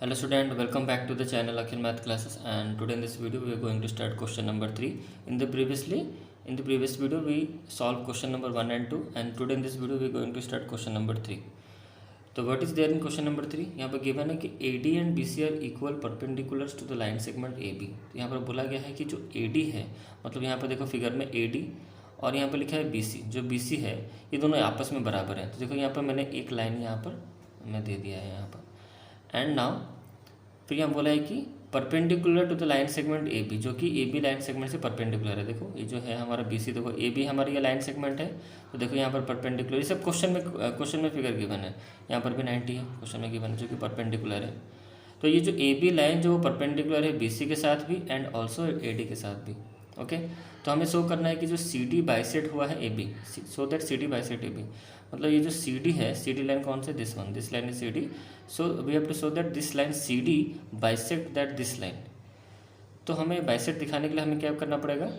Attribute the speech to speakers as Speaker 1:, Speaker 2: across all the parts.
Speaker 1: Hello student, welcome back to the channel Akhil Math Classes, and today in this video we are going to start question number 3. In the previous video we solved question number 1 and 2, and today in this video we are going to start question number 3. तो what is there in question number 3? यहाँ पर given है कि AD and BC are equal perpendiculars to the line segment AB. तो यहाँ पर बोला गया है कि जो AD है, मतलब यहाँ पर देखो फिगर में AD और यहाँ पर लिखा है BC, जो BC है ये दोनों आपस में बराबर हैं. तो देखो यहाँ पर मैंने एक लाइन यहाँ पर मैं दे दिया है यहाँ पर. एंड नाउ फिर यहाँ बोला है कि perpendicular to the line segment A B, जो कि ए बी लाइन सेगमेंट से परपेंडिकुलर है. देखो ये जो है हमारा बी सी, देखो ए बी हमारा ये लाइन सेगमेंट है. तो देखो यहाँ पर परपेंडिकुलर, ये सब क्वेश्चन में फिगर गिवन है. यहाँ पर भी 90 है क्वेश्चन में गिवन है, जो कि परपेंडिकुलर है. तो ये जो ए बी लाइन जो परपेंडिकुलर है बी सी के साथ भी एंड ऑल्सो ए डी के साथ भी. ओके, तो हमें शो करना है कि जो सी डी बाइसेट हुआ है A B, so that C D bisect A B. मतलब ये जो सी डी है, सी डी लाइन कौन सा है, this one, this line is C D. So we have to show that this line C D bisect that this line. तो हमें bisect दिखाने के लिए हमें क्या करना पड़ेगा,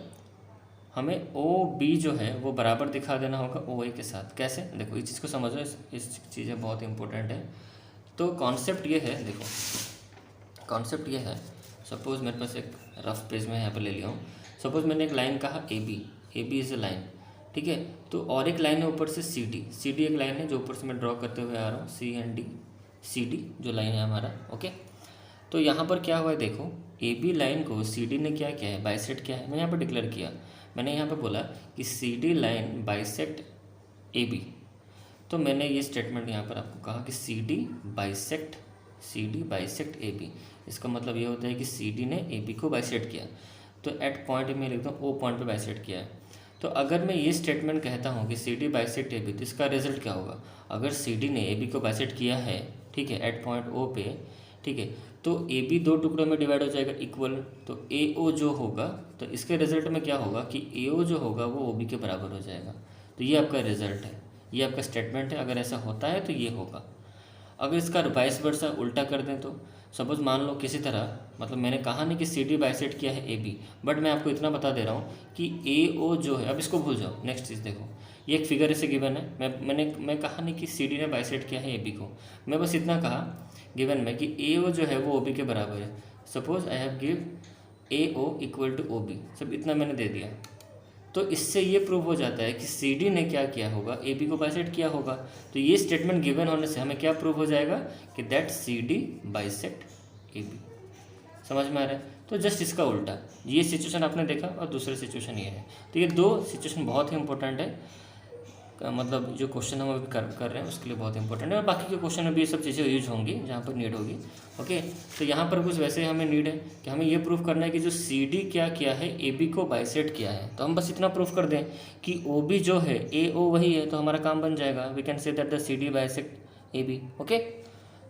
Speaker 1: हमें ओ बी जो है वो बराबर दिखा देना होगा ओ ए के साथ. कैसे, देखो इस चीज़ को समझो, इस चीज़ें बहुत इंपॉर्टेंट है. तो कॉन्सेप्ट ये है, देखो कॉन्सेप्ट ये है. सपोज मेरे पास एक रफ पेज में यहाँ पर ले लिया हूँ. सपोज मैंने एक लाइन कहा A B is a line, ठीक है. तो और एक लाइन है ऊपर से सी डी एक लाइन है जो ऊपर से मैं ड्रॉ करते हुए आ रहा हूँ, सी एंड डी, सी डी जो लाइन है हमारा. ओके, तो यहाँ पर क्या हुआ है, देखो ए बी लाइन को सी डी ने क्या किया है, बाइसेक्ट किया है. मैं यहाँ पर डिक्लेयर किया, मैंने यहाँ पर बोला कि C D line bisect A B. तो मैंने ये स्टेटमेंट यहाँ पर आपको कहा कि C D bisect A B. इसका मतलब ये होता है कि सी डी ने ए बी को बाइसेक्ट किया. तो एट पॉइंट में लिखता हूँ ओ पॉइंट पे बाइसेक्ट किया है. तो अगर मैं ये स्टेटमेंट कहता हूँ कि C D bisect A B, तो इसका रिजल्ट क्या होगा, अगर सी डी ने ए बी को बाइसेक्ट किया है, ठीक है, एट पॉइंट ओ पे, ठीक है, तो ए बी दो टुकड़ों में डिवाइड हो जाएगा इक्वल. तो ए ओ जो होगा, तो इसके रिजल्ट में क्या होगा कि ए ओ जो होगा वो ओ बी के बराबर हो जाएगा. तो ये आपका रिजल्ट है, ये आपका स्टेटमेंट है. अगर ऐसा होता है तो ये होगा. अगर इसका वाइस वर्सा उल्टा कर दें तो सपोज मान लो किसी तरह, मतलब मैंने कहा नहीं कि सी डी बाइसेक्ट किया है ए बी, बट मैं आपको इतना बता दे रहा हूँ कि ए ओ जो है, अब इसको भूल जाओ. नेक्स्ट चीज़ देखो, ये एक फिगर ऐसे गिवन है. मैं कहा नहीं कि सी डी ने बाइसेक्ट किया है ए बी को, मैं बस इतना कहा गिवन में कि ए ओ जो है वो ओ बी के बराबर है. Suppose I have give A O equal to O B, सब इतना मैंने दे दिया. तो इससे ये प्रूव हो जाता है कि सी डी ने क्या किया होगा, ए बी को बाइसेक्ट किया होगा. तो ये स्टेटमेंट गिवन होने से हमें क्या प्रूव हो जाएगा कि that C D bisect A B. समझ में आ रहा है. तो जस्ट इसका उल्टा, ये सिचुएशन आपने देखा और दूसरा सिचुएशन ये है. तो ये दो सिचुएशन बहुत ही इंपॉर्टेंट है, मतलब जो क्वेश्चन हम अभी कर रहे हैं उसके लिए बहुत इंपॉर्टेंट है. और बाकी के क्वेश्चन में भी ये सब चीज़ें यूज होंगी जहाँ पर नीड होगी. ओके, तो यहाँ पर कुछ वैसे हमें नीड है कि हमें ये प्रूफ करना है कि जो सी डी क्या किया है, ए बी को बाइसेक्ट किया है. तो हम बस इतना प्रूफ कर दें कि ओ बी जो है ए ओ वही है, तो हमारा काम बन जाएगा. We can say that the C D bisect A B. Okay,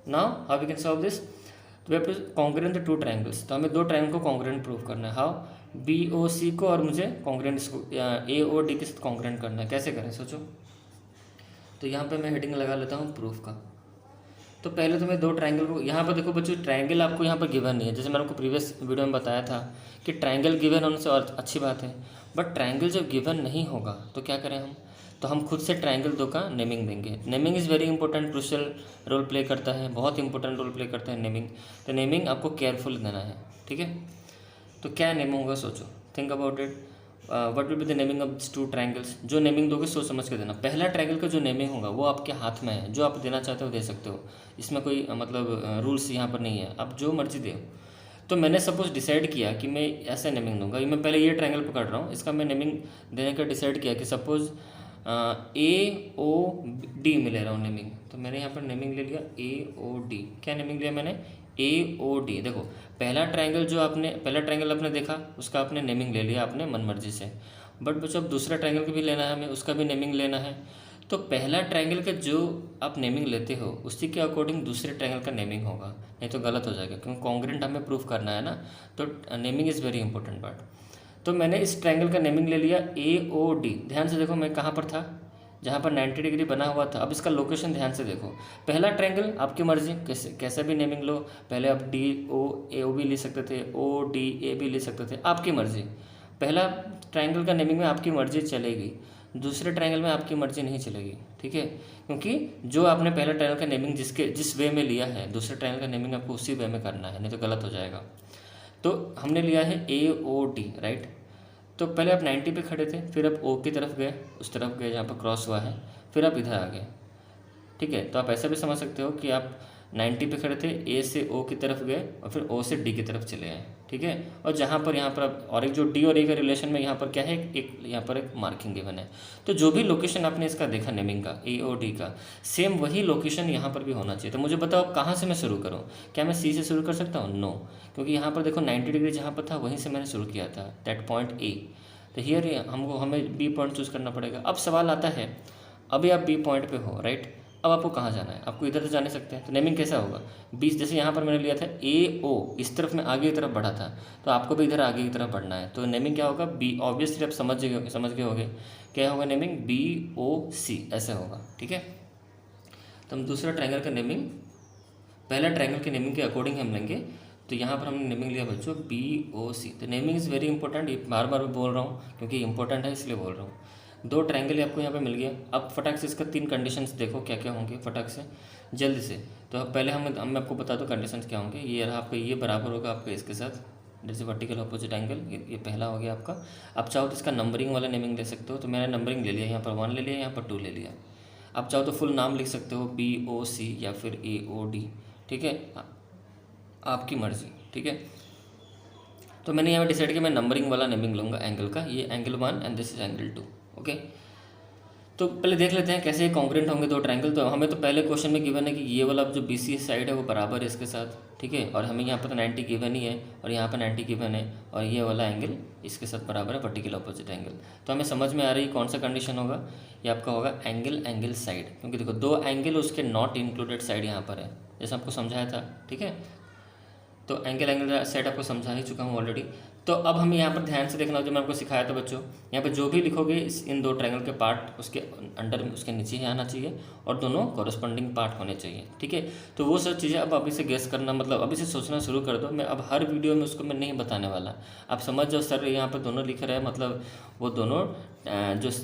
Speaker 1: now how we can solve this. तो we have to congruent the two triangles. तो हमें दो ट्रायंगल को कॉन्ग्रेंट प्रूफ करना है. हाउ, बी ओ सी को और मुझे कॉन्ग्रेंट इसको ए ओ डी के साथ कॉन्ग्रेंट करना है. कैसे करें सोचो. तो यहाँ पे मैं हेडिंग लगा लेता हूँ प्रूफ का. तो पहले तो मैं दो ट्रायंगल को, यहाँ पर देखो बच्चों ट्रायंगल आपको यहाँ पर गिवन नहीं है. जैसे मैंने आपको प्रीवियस वीडियो में बताया था कि ट्रायंगल गिवन होने से और अच्छी बात है, बट ट्रायंगल जब गिवन नहीं होगा तो क्या करें हम, तो हम खुद से ट्रायंगल दो का नेमिंग देंगे. Naming is very important, crucial role play करता है, बहुत इंपॉर्टेंट रोल प्ले करता है नेमिंग. तो नेमिंग आपको केयरफुल देना है, ठीक है. तो क्या नेम होगा सोचो, think about it. What will be the naming of this two triangles. जो नेमिंग दोगे सोच समझ के देना. पहला ट्रायंगल का जो नेमिंग होगा वो आपके हाथ में है, जो आप देना चाहते हो दे सकते हो. इसमें कोई मतलब रूल्स यहाँ पर नहीं है, आप जो मर्जी दो. तो मैंने सपोज डिसाइड किया कि मैं ऐसे नेमिंग दूंगा. मैं पहले ये ट्रायंगल पकड़ रहा हूँ, इसका मैं नेमिंग देने का डिसाइड किया कि सपोज ए ओ डी में ले रहा हूँ नेमिंग. तो मैंने यहाँ पर नेमिंग ले लिया ए ओ डी. क्या नेमिंग लिया मैंने, ए ओ डी. देखो पहला ट्रायंगल आपने देखा, उसका आपने नेमिंग ले लिया अपने मन मर्जी से. बट बच्चों अब दूसरा ट्रायंगल भी लेना है हमें, उसका भी नेमिंग लेना है. तो पहला ट्रायंगल का जो आप नेमिंग लेते हो उसी के अकॉर्डिंग दूसरे ट्रायंगल का नेमिंग होगा, नहीं तो गलत हो जाएगा, क्योंकि कॉन्ग्रेंट हमें प्रूफ करना है ना. तो naming is very important part. तो मैंने इस ट्रायंगल का नेमिंग ले लिया ए ओ डी. ध्यान से देखो मैं कहाँ पर था, जहाँ पर 90 डिग्री बना हुआ था. अब इसका लोकेशन ध्यान से देखो. पहला ट्रायंगल आपकी मर्जी, कैसा भी नेमिंग लो. पहले आप डी ओ ए ओ भी ले सकते थे, ओ डी ए भी ले सकते थे, आपकी मर्जी. पहला ट्रायंगल का नेमिंग में आपकी मर्जी चलेगी. दूसरे ट्रायंगल में आपकी मर्जी नहीं चलेगी, ठीक है, क्योंकि जो आपने पहले ट्रायंगल का नेमिंग जिस वे में लिया है, दूसरे ट्रायंगल का नेमिंग आपको उसी वे में करना है, नहीं तो गलत हो जाएगा। तो हमने लिया है AOD, राइट। तो पहले आप 90 पे खड़े थे, फिर आप O की तरफ गए, उस तरफ गए जहाँ पर क्रॉस हुआ है, फिर आप इधर आ गए, ठीक है। तो आप ऐसा भी समझ सकते हो कि आप 90 पे खड़े थे, A से O की तरफ गए और फिर O से D की तरफ चले आए, ठीक है। और जहाँ पर यहाँ पर आप, और एक जो D और A का रिलेशन में यहाँ पर क्या है, एक यहाँ पर एक मार्किंग गिवन है। तो जो भी लोकेशन आपने इसका देखा नेमिंग का AOD का, सेम वही लोकेशन यहाँ पर भी होना चाहिए। तो मुझे बताओ कहाँ से मैं शुरू करूँ? क्या मैं C से शुरू कर सकता हूँ? नो, क्योंकि यहाँ पर देखो 90 डिग्री जहाँ पर था वहीं से मैंने शुरू किया था, दैट पॉइंट A। तो हियर हमें B पॉइंट चूज़ करना पड़ेगा। अब सवाल आता है, अभी आप B पॉइंट पे हो, राइट। अब आपको कहाँ जाना है? आपको इधर तो जा नहीं सकते हैं, तो नेमिंग कैसा होगा? 20, जैसे यहाँ पर मैंने लिया था AO, इस तरफ में आगे की तरफ बढ़ा था, तो आपको भी इधर आगे की तरफ बढ़ना है। तो नेमिंग क्या होगा? B, ऑब्वियसली आप समझ गए होंगे क्या होगा नेमिंग, BOC ऐसे होगा, ठीक है। तो हम दूसरा ट्रायंगल का नेमिंग पहला ट्रायंगल के नेमिंग के अकॉर्डिंग हम लेंगे। तो यहाँ पर हमने नेमिंग लिया बच्चों BOC। तो नेमिंग इज़ वेरी इंपॉर्टेंट, ये बार बार बोल रहा हूँ क्योंकि इंपॉर्टेंट है इसलिए बोल रहा हूँ। 2 ट्रायंगल आपको यहाँ पे मिल गया। अब फटाक से इसका 3 कंडीशंस देखो क्या क्या होंगे फटाक से जल्दी से। तो पहले मैं आपको बता दूँ कंडीशंस क्या होंगे। ये रहा आपका, ये बराबर होगा आपका इसके साथ, जैसे वर्टिकल अपोजिट एंगल, ये पहला हो गया आपका। आप चाहो तो इसका नंबरिंग वाला नेमिंग ले सकते हो, तो मैंने नंबरिंग ले लिया, यहाँ पर 1 ले लिया, यहाँ पर 2 ले लिया। आप चाहो तो फुल नाम लिख सकते हो BOC या फिर AOD, ठीक है, आपकी मर्ज़ी, ठीक है। तो मैंने यहाँ डिसाइड किया मैं नंबरिंग वाला नेमिंग लूँगा एंगल का, ये angle 1 and this is angle 2, okay. तो पहले देख लेते हैं कैसे कॉन्ग्रुएंट होंगे 2 ट्रायंगल। तो हमें तो पहले क्वेश्चन में गिवन है कि ये वाला जो BC साइड है वो बराबर है इसके साथ, ठीक है, और हमें यहाँ पर तो 90 गिवन ही है और यहाँ पर 90 गिवन है, और ये वाला एंगल इसके साथ बराबर है, वर्टिकल अपोजिट एंगल। तो हमें समझ में आ रही है कौन सा कंडीशन होगा, ये आपका होगा एंगल साइड, क्योंकि देखो 2 एंगल उसके नॉट इंक्लूडेड साइड यहाँ पर है, जैसे आपको समझाया था, ठीक है। तो एंगल साइड आपको समझा ही चुका हूँ ऑलरेडी। तो अब हमें यहाँ पर ध्यान से देखना, जो मैं आपको सिखाया था बच्चों, यहाँ पर जो भी लिखोगे इन 2 ट्रायंगल के पार्ट उसके अंडर में, उसके नीचे ही आना चाहिए और दोनों कॉरस्पॉन्डिंग पार्ट होने चाहिए, ठीक है। तो वो सब चीज़ें अब अभी से गेस करना, मतलब अभी से सोचना शुरू कर दो। मैं अब हर वीडियो में उसको मैं नहीं बताने वाला, आप समझ जाओ सर यहाँ पर दोनों लिख रहे हैं, मतलब वो दोनों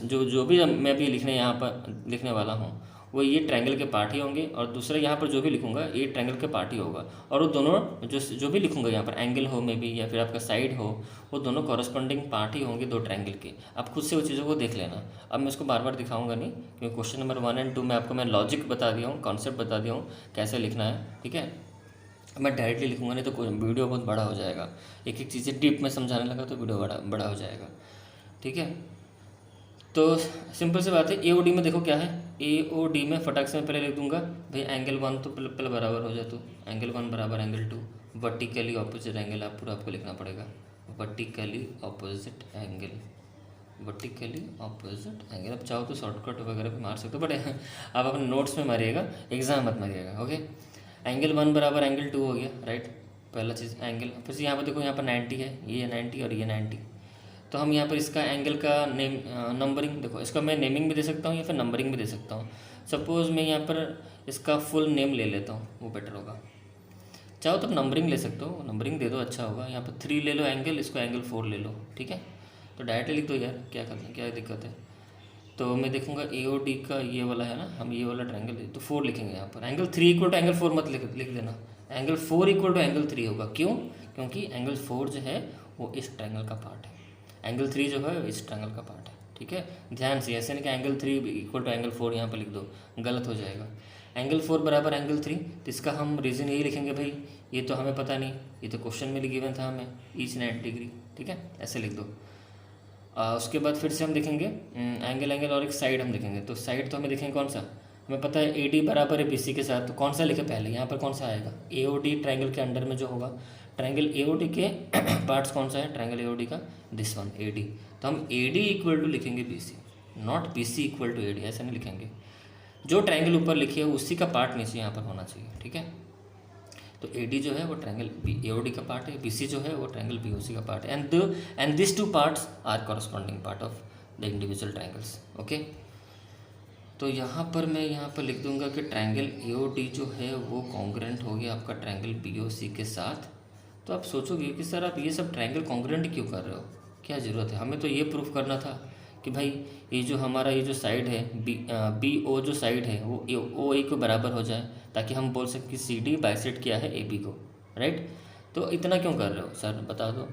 Speaker 1: जो भी मैं भी यहाँ पर लिखने वाला हूँ वो ये ट्रायंगल के पार्ट ही होंगे, और दूसरा यहाँ पर जो भी लिखूंगा ये ट्रायंगल के पार्ट ही होगा, और वो दोनों जो भी लिखूंगा यहाँ पर एंगल हो मे बी या फिर आपका साइड हो, वो दोनों कॉरस्पॉन्डिंग पार्ट ही होंगे 2 ट्रायंगल के। आप खुद से वो चीज़ों को देख लेना। अब मैं इसको बार बार दिखाऊंगा नहीं, क्योंकि क्वेश्चन नंबर 1 और 2 में आपको मैं लॉजिक बता दिया हूँ, कॉन्सेप्ट बता दिया हूँ कैसे लिखना है, ठीक है। मैं डायरेक्टली लिखूंगा नहीं तो वीडियो बहुत बड़ा हो जाएगा, एक एक चीज़ें डीप में समझाने लगा तो वीडियो बड़ा हो जाएगा, ठीक है। तो सिंपल सी बात है, AOD में देखो क्या है, AOD में फटाक से मैं पहले लिख दूंगा भाई एंगल 1 तो पहले बराबर हो जाए, तो एंगल 1 बराबर एंगल 2, वर्टिकली ऑपोजिट एंगल आपको लिखना पड़ेगा, vertically opposite angle, vertically opposite angle. अब चाहो तो शॉर्टकट वगैरह भी मार सकते हो, बट आप अपने नोट्स में मारिएगा, एग्जाम मत मारिएगा, ओके। एंगल 1 बराबर एंगल 2 हो गया, राइट, पहला चीज़ एंगल। फिर यहाँ पर देखो यहाँ पर 90 है, ये 90 और ये 90, तो हम यहाँ पर इसका एंगल का नंबरिंग देखो, इसका मैं नेमिंग भी दे सकता हूँ या फिर नंबरिंग भी दे सकता हूँ। सपोज़ मैं यहाँ पर इसका फुल नेम ले लेता हूँ, वो बेटर होगा। चाहो तो नंबरिंग ले सकते हो, नंबरिंग दे दो अच्छा होगा। यहाँ पर 3 ले लो एंगल, इसको एंगल 4 ले लो, ठीक है। तो डायरेक्ट लिख दो यार, क्या दिक्कत है। तो मैं देखूँगा AOD का ये वाला है ना, हम ये वाला ट्रायंगल तो 4 लिखेंगे यहाँ पर। एंगल 3 इक्वल टू एंगल 4 मत लिख देना, एंगल 4 इक्वल टू एंगल 3 होगा। क्यों? क्योंकि एंगल 4 जो है वो इस ट्रायंगल का पार्ट है, एंगल 3 जो है इस ट्रायंगल का पार्ट है, ठीक है। ध्यान से, ऐसे नहीं कि एंगल 3 इक्वल टू एंगल 4 यहाँ पर लिख दो, गलत हो जाएगा। एंगल 4 बराबर एंगल 3, तो इसका हम रीज़न यही लिखेंगे भाई, ये तो हमें पता नहीं, ये तो क्वेश्चन में गिवन था हमें, ईच 90 डिग्री, ठीक है, ऐसे लिख दो। उसके बाद फिर से हम देखेंगे एंगल और एक साइड हम देखेंगे। तो साइड तो हमें देखेंगे कौन सा, हमें पता है AD बराबर है BC के साथ, तो कौन सा लिखे पहले, यहाँ पर कौन सा आएगा, AOD ट्रायंगल के अंडर में जो होगा, ट्रायंगल AOD के पार्ट्स कौन सा है, ट्रायंगल AOD का दिस वन AD। तो हम AD इक्वल टू लिखेंगे BC, not BC equal to AD, ऐसा नहीं लिखेंगे। जो ट्रायंगल ऊपर लिखे है उसी का पार्ट नीचे यहाँ पर होना चाहिए, ठीक है। तो AD जो है वो ट्रायंगल AOD का पार्ट है, BC जो है वो ट्रायंगल BOC का पार्ट है, and this 2 parts are corresponding part of the individual triangles, okay. तो यहाँ पर मैं लिख दूंगा कि ट्रायंगल AOD जो है वो कॉन्ग्रुएंट हो गया आपका ट्रायंगल BOC के साथ। तो आप सोचोगे कि सर आप ये सब ट्रायंगल कॉन्ग्रुएंट क्यों कर रहे हो, क्या ज़रूरत है, हमें तो ये प्रूफ करना था कि भाई ये जो हमारा ये जो साइड है बी ओ जो साइड है वो ओ ए को बराबर हो जाए, ताकि हम बोल सकें कि सी डी बाइसेक्ट किया है ए बी को, राइट। तो इतना क्यों कर रहे हो सर, बता दो।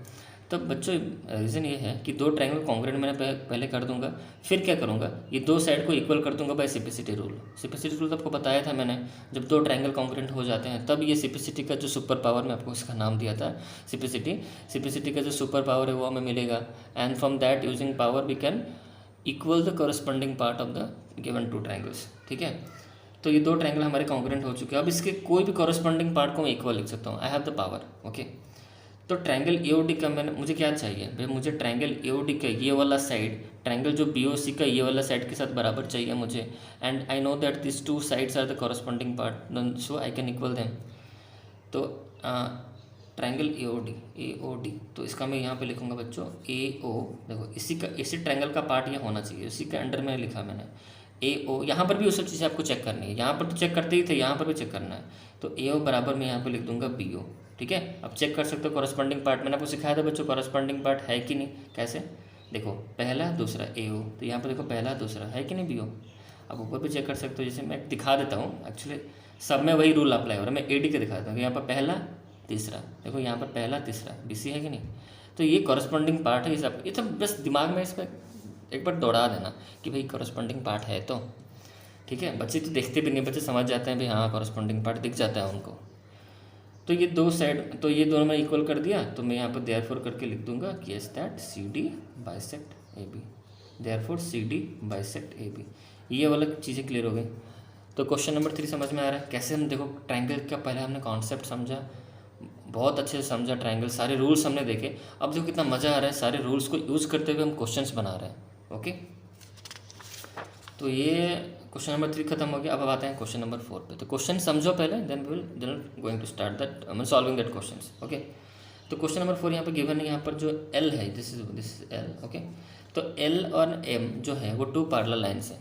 Speaker 1: तब बच्चों रीज़न ये है कि दो ट्रायंगल कॉन्ग्रुएंट मैंने पहले कर दूंगा, फिर क्या करूंगा, ये दो साइड को इक्वल कर दूंगा by simplicity rule. Simplicity rule आपको बताया था मैंने, जब दो ट्रायंगल कॉन्ग्रुएंट हो जाते हैं तब ये सिम्प्लिसिटी का जो सुपर पावर, मैं आपको इसका नाम दिया था सिम्प्लिसिटी का जो सुपर पावर है वो हमें मिलेगा। And from that using power we can equal the corresponding part of the given two triangles, ठीक है। तो ये दो ट्रायंगल हमारे कॉन्ग्रुएंट हो चुके हैं। अब इसके कोई भी कॉरस्पॉन्डिंग पार्ट को मैं इक्वल लिख सकता हूँ, I have the power, okay. तो ट्रायंगल एओडी का मुझे क्या चाहिए भाई, मुझे ट्रायंगल एओडी का ये वाला साइड, ट्रायंगल जो बीओसी का ये वाला साइड के साथ बराबर चाहिए मुझे। And I know that this two sides are the corresponding part, so I can equal them. तो ट्रायंगल एओडी तो इसका मैं यहाँ पे लिखूँगा बच्चों ए ओ। देखो इसी ट्रायंगल का पार्ट ये होना चाहिए, उसी के अंडर में लिखा मैंने ए ओ। यहाँ पर भी वो सब चीज़ें आपको चेक करनी है, यहाँ पर तो चेक करते ही थे, यहाँ पर भी चेक करना है। तो ए ओ बराबर मैं यहाँ पे लिख दूंगा बी ओ, ठीक है। अब चेक कर सकते हो कॉरस्पॉन्डिंग पार्ट, मैंने आपको सिखाया था बच्चों कॉरस्पॉन्डिंग पार्ट है कि नहीं, कैसे देखो पहला दूसरा ए ओ, तो यहाँ पर देखो पहला दूसरा है कि नहीं बी ओ। अब ऊपर भी चेक कर सकते हो, जैसे मैं दिखा देता हूँ, एक्चुअली सब में वही रूल अप्लाई हो रहा है। मैं ए डी के दिखाता हूँ, यहाँ पर पहला तीसरा, देखो यहाँ पर पहला तीसरा बी सी है कि नहीं। तो ये कॉरस्पॉन्डिंग पार्ट है, ये तो बस दिमाग में इस पर एक बार दौड़ा देना कि भाई कॉरस्पॉन्डिंग पार्ट है, तो ठीक है। बच्चे तो देखते भी नहीं, बच्चे समझ जाते हैं भाई हाँ कॉरस्पॉन्डिंग पार्ट दिख जाता है उनको। तो ये दो साइड, तो ये दोनों में इक्वल कर दिया, तो मैं यहाँ पर देयरफॉर करके लिख दूंगा कि as that C D bisect A B, therefore C D bisect A B. ये वाला चीज़ें क्लियर हो गई। तो क्वेश्चन नंबर 3 समझ में आ रहा है कैसे हम, देखो ट्रायंगल का पहले हमने कॉन्सेप्ट समझा, बहुत अच्छे से समझा ट्रायंगल, सारे रूल्स हमने देखे। अब देखो कितना मज़ा आ रहा है, सारे रूल्स को यूज़ करते हुए हम क्वेश्चंस बना रहे हैं, ओके। तो ये क्वेश्चन नंबर 3 खत्म हो गया। अब आते हैं क्वेश्चन नंबर 4 पे। तो क्वेश्चन समझो पहले, then going to start that solving that questions, okay. तो क्वेश्चन नंबर 4 यहाँ पर गिवन है, यहाँ पर जो एल है दिस इज एल, ओके। तो एल और एम जो है वो टू पैरेलल लाइन्स हैं।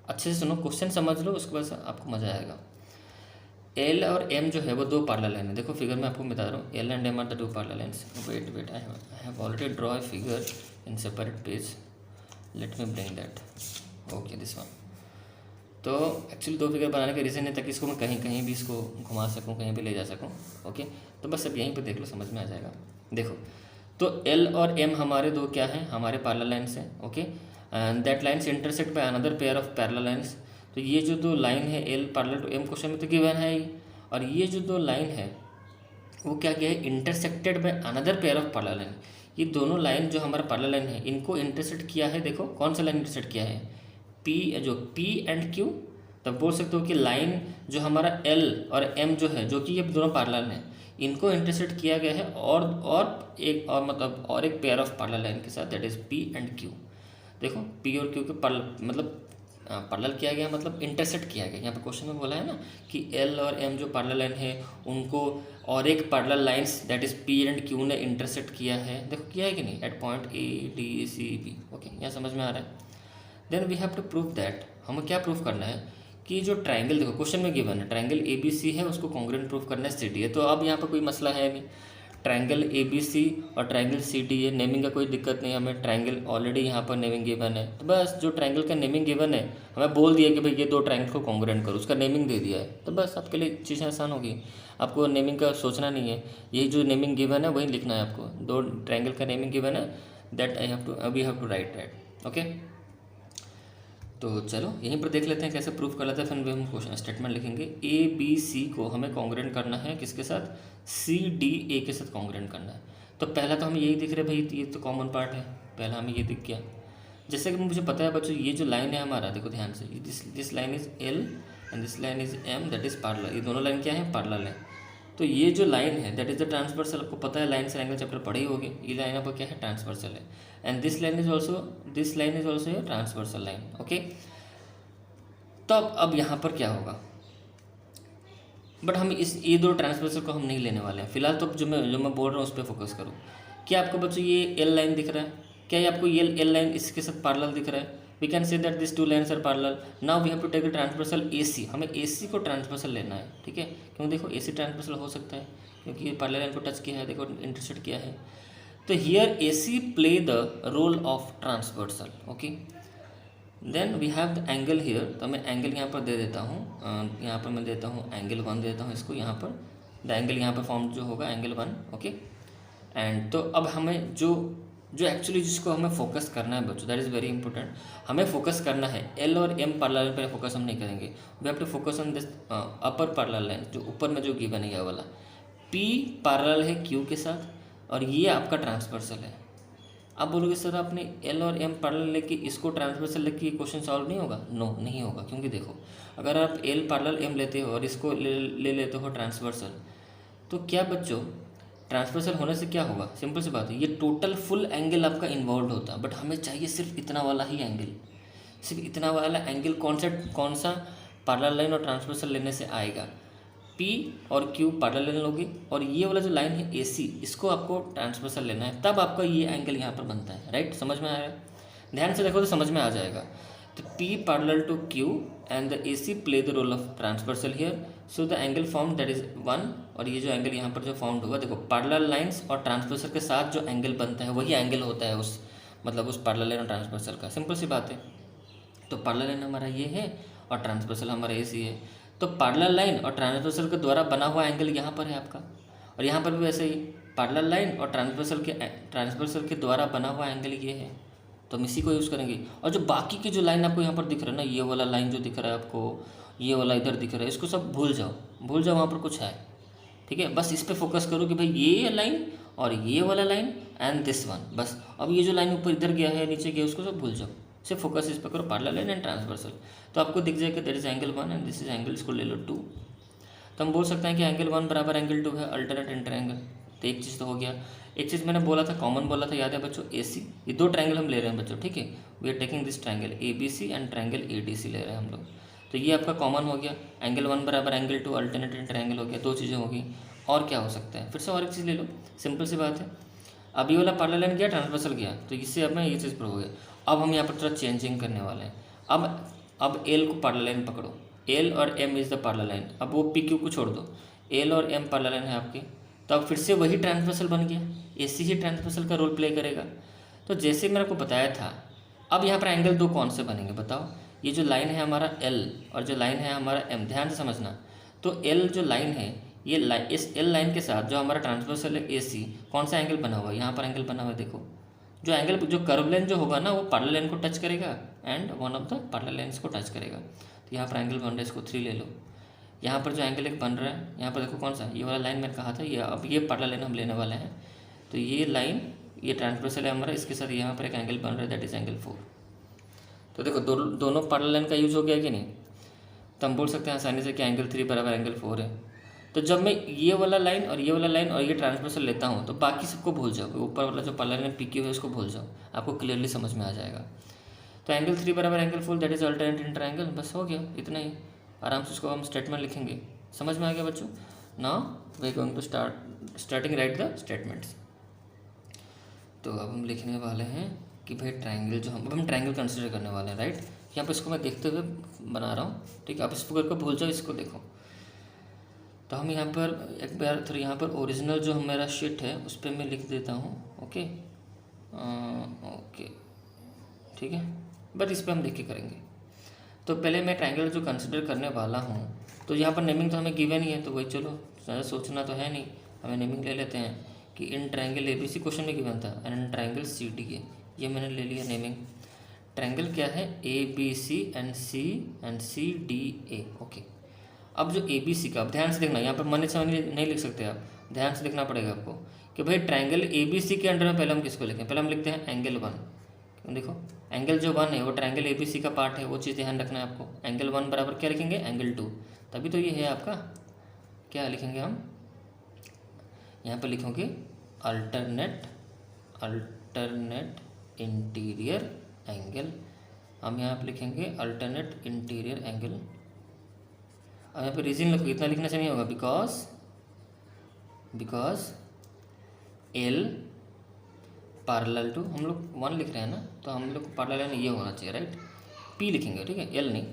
Speaker 1: अच्छे से सुनो, क्वेश्चन समझ लो, उसके बाद आपको मज़ा आएगा। एल और एम जो है वो दो पैरेलल लाइन है। देखो फिगर में आपको बता रहा हूँ, L and M are the two parallel lines. Wait I have already draw a figure in separate page, let me bring that, okay this one. तो एक्चुअली दो फिगर बनाने का रीज़न है ताकि इसको मैं कहीं भी इसको घुमा सकूँ, कहीं भी ले जा सकूँ, ओके। तो बस अब यहीं पे देख लो, समझ में आ जाएगा। देखो तो एल और एम हमारे दो क्या हैं, हमारे पैरेलल लाइन्स हैं, okay. And that lines intersect by another pair of parallel lines. तो ये जो दो लाइन है L parallel to M, question में तो गिवन है ही। और ये जो दो लाइन है वो क्या है, intersected by another pair of parallel line. ये दोनों लाइन जो हमारा पैरेलल लाइन है इनको इंटरसेक्ट किया है। देखो कौन सा लाइन इंटरसेक्ट किया है, पी, जो पी एंड क्यू। तब बोल सकते हो कि लाइन जो हमारा एल और एम जो है, जो कि ये दोनों पैरेलल हैं, इनको इंटरसेक्ट किया गया है और एक पेयर ऑफ पैरेलल लाइन के साथ, that is P and Q. देखो पी और क्यू के पैरेलल किया गया, मतलब इंटरसेक्ट किया गया। यहाँ पे क्वेश्चन में बोला है ना कि एल और एम जो पैरेलल लाइन है उनको और एक parallel lines that is P and Q ने इंटरसेक्ट किया है। देखो किया है कि नहीं, at point A D C B, okay. यहाँ समझ में आ रहा है। Then we have to prove that, हमें क्या प्रूव करना है कि जो ट्रायंगल, देखो क्वेश्चन में गिवन है ट्रायंगल ए बी सी है, उसको कॉन्ग्रुएंट प्रूव करना है सी डी है। तो अब यहाँ पर कोई मसला है नहीं, ट्रायंगल ए बी सी और ट्रायंगल सी डी है, नेमिंग का कोई दिक्कत नहीं हमें, ट्रायंगल ऑलरेडी यहाँ पर नेमिंग गिवन है। तो बस जो ट्रायंगल का नेमिंग गिवन है हमें बोल दिया कि भाई ये दो ट्रायंगल को कॉन्ग्रुएंट करो, उसका नेमिंग दे दिया है। तो बस आपके लिए चीज़ें आसान होगी, आपको नेमिंग का सोचना नहीं है, यही जो नेमिंग गिवन है वही लिखना है आपको। दो ट्रायंगल का नेमिंग गिवन है, that we have to write that, okay. तो चलो यहीं पर देख लेते हैं कैसे प्रूफ कर लेते हैं, फिर हम क्वेश्चन स्टेटमेंट लिखेंगे। ए बी सी को हमें कॉन्ग्रुएंट करना है, किसके साथ, सी डी ए के साथ कॉन्ग्रुएंट करना है। तो पहला तो हमें यही दिख रहा है भाई, ये तो कॉमन पार्ट है, पहला हमें ये दिख गया। जैसे कि मुझे पता है बच्चों, ये जो लाइन है हमारा, देखो ध्यान से, this line is L and this line is M, that is parallel. ये दोनों लाइन क्या है, पैरेलल है। तो ये जो लाइन है दैट इज द ट्रांसवर्सल, आपको पता है लाइन से एंगल चैप्टर पढ़े ही होगी। ये लाइन आपको क्या है, ट्रांसवर्सल है। And this line is also a transversal line, okay. तो अब यहाँ पर क्या होगा, बट हम ये दो ट्रांसवर्सल को हम नहीं लेने वाले हैं फिलहाल। तो जो मैं बोल रहा हूँ उस पर फोकस करो। क्या आपको बच्चों ये एल लाइन दिख रहा है, क्या ये आपको ये एल लाइन इसके साथ पैरेलल दिख रहा है। We can say that this two lines are parallel. Now we have to take the transversal A C, हमें ए सी को ट्रांसवर्सल लेना है, ठीक है। क्यों, देखो ए सी ट्रांसवर्सल हो सकता है क्योंकि ये पैरेलल लाइन को टच किया है, देखो इंटरसेक्ट किया है। तो here A C play the role of transversal. Okay, then we have the angle here. तो मैं एंगल यहाँ पर दे देता हूँ, यहाँ पर मैं देता हूँ एंगल 1 देता हूँ इसको, यहाँ पर द एंगल यहाँ पर फॉर्म जो होगा एंगल 1। ओके, एंड तो अब हमें जो जो एक्चुअली जिसको हमें फोकस करना है बच्चों, दैट इज़ वेरी इंपॉर्टेंट। हमें फोकस करना है एल और एम पैरेलल पे फोकस हम नहीं करेंगे। We have to focus on this upper parallel line, जो ऊपर में जो गिवन है ये वाला। पी पैरेलल है क्यू के साथ और ये आपका ट्रांसवर्सल है। अब बोलोगे सर आपने एल और एम पैरेलल लेके इसको ट्रांसवर्सल लेके क्वेश्चन सॉल्व नहीं होगा? नो, नहीं होगा, क्योंकि देखो अगर आप एल पैरेलल एम लेते हो और इसको ले लेते हो ट्रांसवर्सल, तो क्या बच्चों ट्रांसवर्सल होने से क्या होगा? सिंपल सी बात है, ये टोटल फुल एंगल आपका इन्वॉल्व होता है, बट हमें चाहिए सिर्फ इतना वाला ही एंगल। सिर्फ इतना वाला एंगल कौन सा पैरेलल लाइन और ट्रांसवर्सल लेने से आएगा? P और Q पैरेलल लाइन लोगे और ये वाला जो लाइन है AC, इसको आपको ट्रांसवर्सल लेना है, तब आपका ये एंगल यहाँ पर बनता है। राइट, समझ में आ रहा है? ध्यान से देखो तो समझ में आ जाएगा। तो P parallel to Q and the AC play the role of transversal here, so the angle form that is 1। और ये जो एंगल यहाँ पर जो फॉर्म होगा, देखो पैरेलल लाइंस और ट्रांसवर्सल के साथ जो एंगल बनता है वही एंगल होता है उस पैरेलल लाइन और ट्रांसवर्सल का। सिंपल सी बात है। तो पैरेलल लाइन हमारा ये है और ट्रांसवर्सल हमारा AC है। तो पैरेलल लाइन और ट्रांसवर्सल के द्वारा बना हुआ एंगल यहाँ पर है आपका, और यहाँ पर भी वैसे ही पैरेलल लाइन और ट्रांसवर्सल के द्वारा बना हुआ एंगल ये है, तो हम इसी को यूज़ करेंगे। और जो बाकी की जो लाइन आपको यहाँ पर दिख रहा है ना, ये वाला लाइन जो दिख रहा है आपको, ये वाला इधर दिख रहा है, इसको सब भूल जाओ, वहाँ पर कुछ है। ठीक है, बस इस पर फोकस करो कि भाई ये लाइन और ये वाला लाइन एंड दिस वन, बस। अब ये जो लाइन ऊपर इधर गया है नीचे गया, उसको सब भूल जाओ, सिर्फ फोकस इस पर करो, पैरेलल लाइन एंड ट्रांसवर्सल। तो आपको दिख जाएगा that is angle 1 and this is angle, इसको ले लो 2। तो हम बोल सकते हैं कि एंगल 1 बराबर एंगल 2 है, अल्टरनेट इंटरएंगल। तो एक चीज़ तो हो गया। एक चीज़ मैंने बोला था, कॉमन बोला था, याद है बच्चों? AC। ये 2 ट्रायंगल हम ले रहे हैं बच्चों, ठीक है। We are taking this triangle ABC and triangle ADC ले रहे हैं हम लोग। तो ये आपका कॉमन हो गया, एंगल 1 बराबर एंगल 2, अल्टरनेट इंटरएंगल हो गया। 2 चीज़ें होगी। और क्या हो सकता है? फिर से और एक चीज़ ले लो, सिंपल सी बात है। अब ये वाला पैरेलल लाइन गया, ट्रांसवर्सल गया, तो इससे अब मैं ये चीज़ प्रूव हो गया। अब हम यहाँ पर थोड़ा चेंजिंग करने वाले हैं। अब L को पैरेलल लाइन पकड़ो, L और M is the parallel line. अब वो PQ को छोड़ दो, L और M पैरेलल लाइन है आपके, तो अब फिर से वही ट्रांसवर्सल बन गया, AC ही ट्रांसवर्सल का रोल प्ले करेगा। तो जैसे मैंने आपको बताया था, अब यहाँ पर एंगल 2 कौन से बनेंगे बताओ? ये जो लाइन है हमारा L और जो लाइन है हमारा M, ध्यान से समझना। तो L जो लाइन है, ये इस L लाइन के साथ जो हमारा ट्रांसवर्सल है AC, कौन सा एंगल बना हुआ है? यहाँ पर एंगल बना हुआ है, देखो। जो एंगल जो कर्व लाइन जो होगा ना, वो पैरेलल लाइन को टच करेगा and one of the parallel lines को टच करेगा। तो यहाँ पर एंगल बन रहा है, इसको 3 ले लो। यहाँ पर जो एंगल एक बन रहा है, यहाँ पर देखो कौन सा, ये वाला लाइन मैंने कहा था, ये अब ये पैरेलल लाइन हम लेने वाले हैं। तो ये लाइन, ये ट्रांसवर्सल है हमारा, इसके साथ यहाँ पर एक एंगल बन रहा है, दैट इज एंगल 4। तो देखो दोनों पैरेलल लाइन का यूज हो गया कि नहीं? तो हम बोल सकते हैं आसानी से कि एंगल 3 बराबर एंगल 4 है। तो जब मैं ये वाला लाइन और ये वाला लाइन और ये ट्रांसवर्सल लेता हूँ, तो बाकी सबको भूल जाओ, ऊपर वाला जो पैरेलल लाइन PQ है उसको भूल जाओ, आपको क्लियरली समझ में आ जाएगा। तो एंगल 3 बराबर एंगल 4, दैट इज अल्टरनेट इंटरएंगल। बस हो गया, इतना ही। आराम से उसको हम स्टेटमेंट लिखेंगे। समझ में आ गया बच्चों? Now we are going to starting write the statements. तो अब हम लिखने वाले हैं कि भाई ट्रायंगल जो हम ट्रायंगल कंसिडर करने वाले हैं, राइट। यहाँ पर इसको मैं देखते हुए बना रहा हूँ, ठीक है। आप इस फिगर को भूल जाओ, इसको देखो। तो हम यहाँ पर एक बार फिर यहाँ पर ओरिजिनल जो मेरा शीट है उस पर मैं लिख देता हूँ। ओके ओके, ठीक है, बट इस पर हम देख के करेंगे। तो पहले मैं ट्रायंगल जो कंसिडर करने वाला हूँ, तो यहाँ पर नेमिंग तो हमें गिवन ही है, तो वही चलो, ज़्यादा सोचना तो है नहीं, हमें नेमिंग ले लेते हैं कि इन ट्रायंगल ABC क्वेश्चन में गिवन था एंड इन ट्रायंगल CDA, ये मैंने ले लिया नेमिंग। ट्रायंगल क्या है? ABC and CDA। ओके, अब जो ABC का, अब ध्यान से देखना, यहाँ पर मन समझ नहीं लिख सकते आप, ध्यान से देखना पड़ेगा आपको कि भाई ट्रायंगल ABC के अंडर में पहले हम किसको लिखें? पहले हम लिखते हैं एंगल 1। देखो एंगल जो 1 है वो ट्रायंगल ABC का पार्ट है, वो चीज़ ध्यान रखना है आपको। एंगल 1 बराबर क्या लिखेंगे? एंगल 2। तभी तो ये है आपका, क्या लिखेंगे हम? यहाँ पर लिखोगे अल्टरनेट इंटीरियर एंगल। हम यहाँ पर लिखेंगे अल्टरनेट इंटीरियर एंगल। अब यहाँ पे रीजन लिखो, इतना लिखने से नहीं होगा, बिकॉज L पैरेलल टू, हम लोग 1 लिख रहे हैं ना, तो हम लोग पैरेलल लाइन ये होना चाहिए, राइट। P लिखेंगे, ठीक है, L नहीं,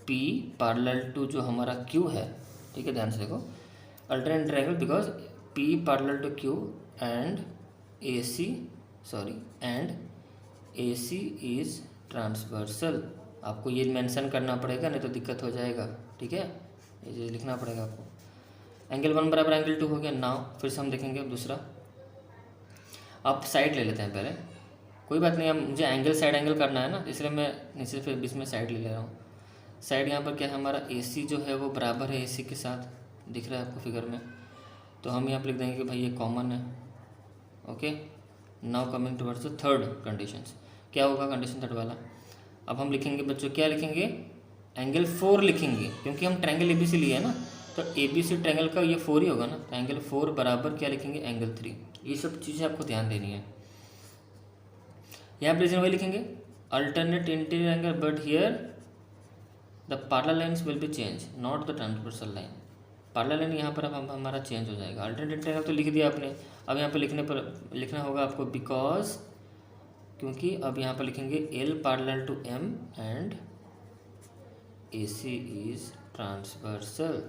Speaker 1: P पैरेलल टू जो हमारा Q है, ठीक है। ध्यान से देखो, alternate triangle because P parallel to Q and AC sorry and AC is transversal. आपको ये मेंशन करना पड़ेगा, नहीं तो दिक्कत हो जाएगा, ठीक है, ये लिखना पड़ेगा आपको। एंगल 1 बराबर एंगल 2 हो गया। नाउ फिर से हम देखेंगे अब दूसरा। आप साइड ले लेते हैं पहले, कोई बात नहीं, अब मुझे एंगल साइड एंगल करना है ना, इसलिए मैं नीचे फिर बीच में साइड ले ले रहा हूँ। साइड यहाँ पर क्या है, हमारा AC जो है वो बराबर है AC के साथ, दिख रहा है आपको फिगर में, तो हम यहाँ पर लिख देंगे कि भाई ये कॉमन है। Okay, now coming towards the third conditions. क्या होगा कंडीशन थर्ड वाला? अब हम लिखेंगे बच्चों, क्या लिखेंगे, एंगल 4 लिखेंगे, क्योंकि हम ट्रायंगल ABC लिए है ना, तो ABC ट्रायंगल का ये 4 ही होगा ना, तो एंगल 4 बराबर क्या लिखेंगे, एंगल 3। ये सब चीज़ें आपको ध्यान देनी है। यहाँ पर रीजन वही लिखेंगे, alternate interior angle but here the parallel lines will be change not the transversal line. Parallel line यहाँ पर अब हमारा चेंज हो जाएगा। अल्टरनेट इंटीरियर तो लिख दिया आपने, अब यहाँ पर लिखना होगा आपको बिकॉज, क्योंकि अब यहाँ पर लिखेंगे L parallel to M and AC is transversal.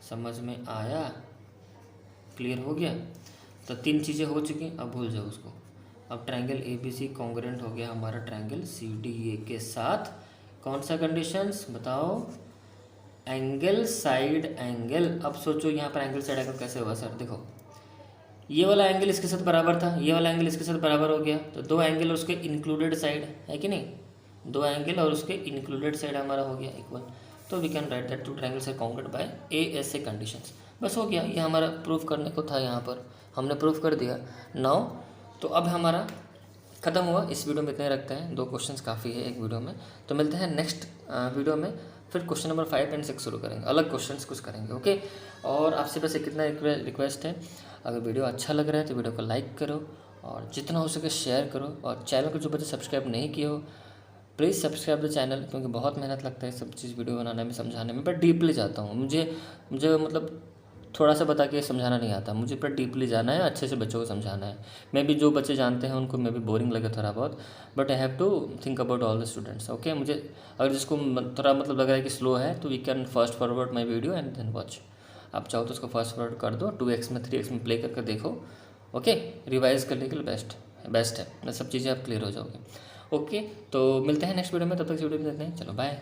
Speaker 1: समझ में आया, क्लियर हो गया? तो 3 चीज़ें हो चुकी, अब भूल जाओ उसको। अब ट्रायंगल ABC कॉन्ग्रुएंट हो गया हमारा ट्रायंगल CDA के साथ। कौन सा कंडीशंस बताओ? Angle side angle. अब सोचो यहाँ पर एंगल साइड एंगल कैसे होगा सर? देखो, ये वाला एंगल इसके साथ बराबर था, ये वाला एंगल इसके साथ बराबर हो गया, तो 2 एंगल और उसके इंक्लूडेड साइड है कि नहीं, 2 एंगल और उसके इंक्लूडेड साइड हमारा हो गया इक्वल। तो we can write that 2 triangles are congruent by ASA conditions. बस हो गया, ये हमारा प्रूफ करने को था, यहाँ पर हमने प्रूफ कर दिया। नाउ तो अब हमारा ख़त्म हुआ, इस वीडियो में इतने रखते हैं, 2 क्वेश्चंस काफ़ी है एक वीडियो में। तो मिलते हैं नेक्स्ट वीडियो में, फिर क्वेश्चन नंबर 5 एंड 6 शुरू करेंगे, अलग क्वेश्चंस कुछ करेंगे। ओके, और आपसे बस कितना रिक्वेस्ट है, अगर वीडियो अच्छा लग रहा है तो वीडियो को लाइक करो और जितना हो सके शेयर करो, और चैनल को जो बच्चे सब्सक्राइब नहीं किए हो प्लीज़ सब्सक्राइब द चैनल, क्योंकि बहुत मेहनत लगता है सब चीज़ वीडियो बनाने में, समझाने में, बट डीपली जाता हूँ। मुझे मतलब थोड़ा सा बता के समझाना नहीं आता, मुझे पर डीपली जाना है, अच्छे से बच्चों को समझाना है। मैं भी जो बच्चे जानते हैं उनको मैं भी बोरिंग लगे थोड़ा बहुत, but I have to think about all the students. Okay, मुझे अगर जिसको थोड़ा मतलब लग रहा है कि स्लो है, तो we can fast forward my video and then watch. आप चाहो तो उसको फास्ट फॉरवर्ड कर दो, 2x में 3x में प्ले करके देखो। ओके, रिवाइज करने के लिए बेस्ट है, सब चीज़ें आप क्लियर हो जाओगे। ओके, तो मिलते हैं नेक्स्ट वीडियो में, तब तक वीडियो में देते हैं, चलो बाय।